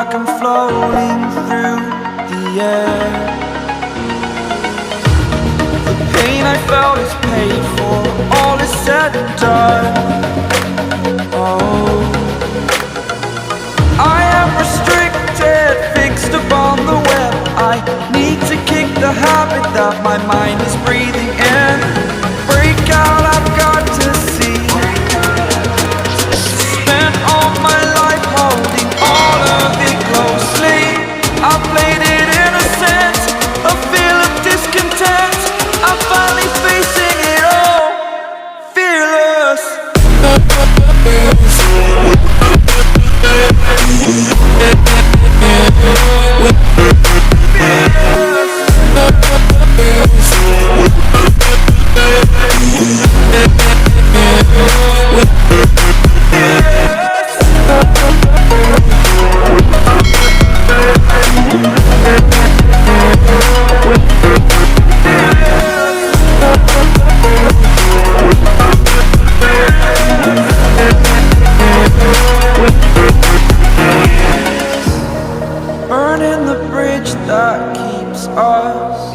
like I'm floating through the air. The pain I felt is paid for, all is said and done. Oh, I am restricted, fixed upon the web. I need to kick the habit that my mind is breathing in. Break out, I've got to see. Spent all my life holding all of it closely. I played it innocent, a feel of discontent. I'm finally facing it all, fearless. Burning the bridge that keeps us.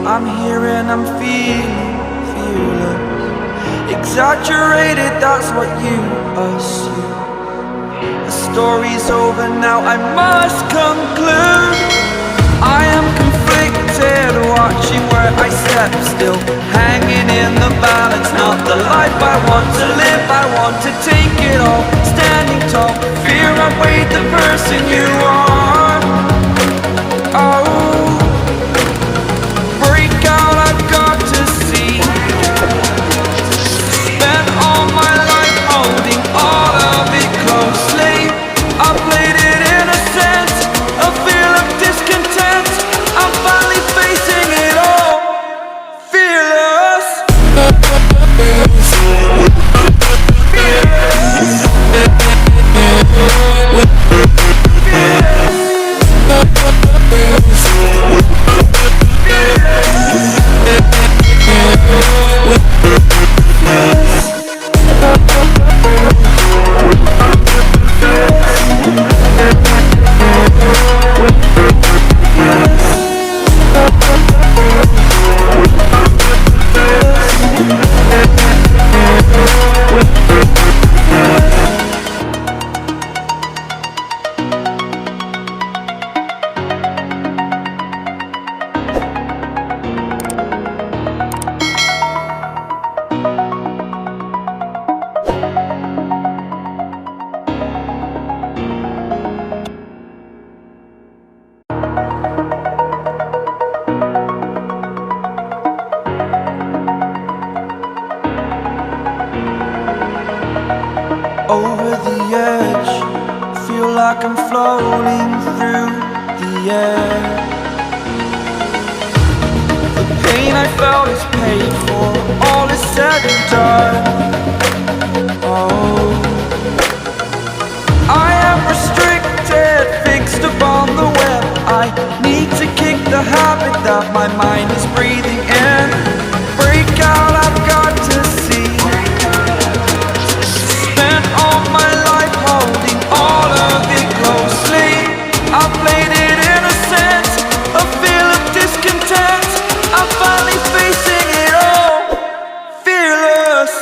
I'm here and I'm feeling fearless. Exaggerated, that's what you assume. The story's over now, I must conclude. I am conflicted, watching where I step still, hanging in the balance. Not the life I want to live, I want to take it all. Standing tall, fear outweighed the person you are. Oh, break out, I've got to see. Spent all my life holding all of it closely. I played it innocent, a feel of discontent. I'm finally facing it all, fearless. Over the edge, feel like I'm floating through the air. The pain I felt is paid for, all is said and done. Oh, I am restricted, fixed upon the web. I need to kick the habit that my mind is breathing in. Break out, I've got to see. Spent all my life holding all of it closely. I played it innocent, a feel of discontent. I'm finally facing it all, fearless.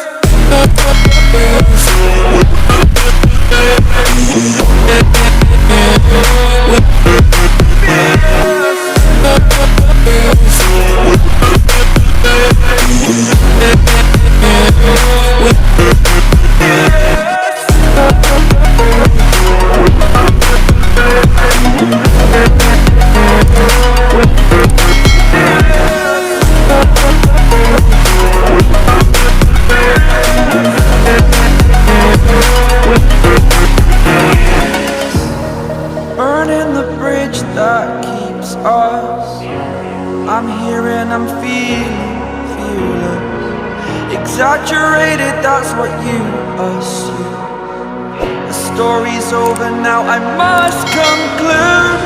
Burning the bridge that keeps us. I'm here and I'm feeling fearless. Exaggerated, that's what you assume. The story's over now, I must conclude.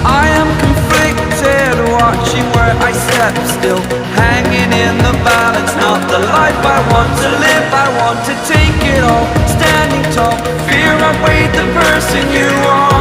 I am conflicted, watching where I step still, hanging in the balance. Not the life I want to live, I want to take it all. Standing tall, fear outweighed the person you are.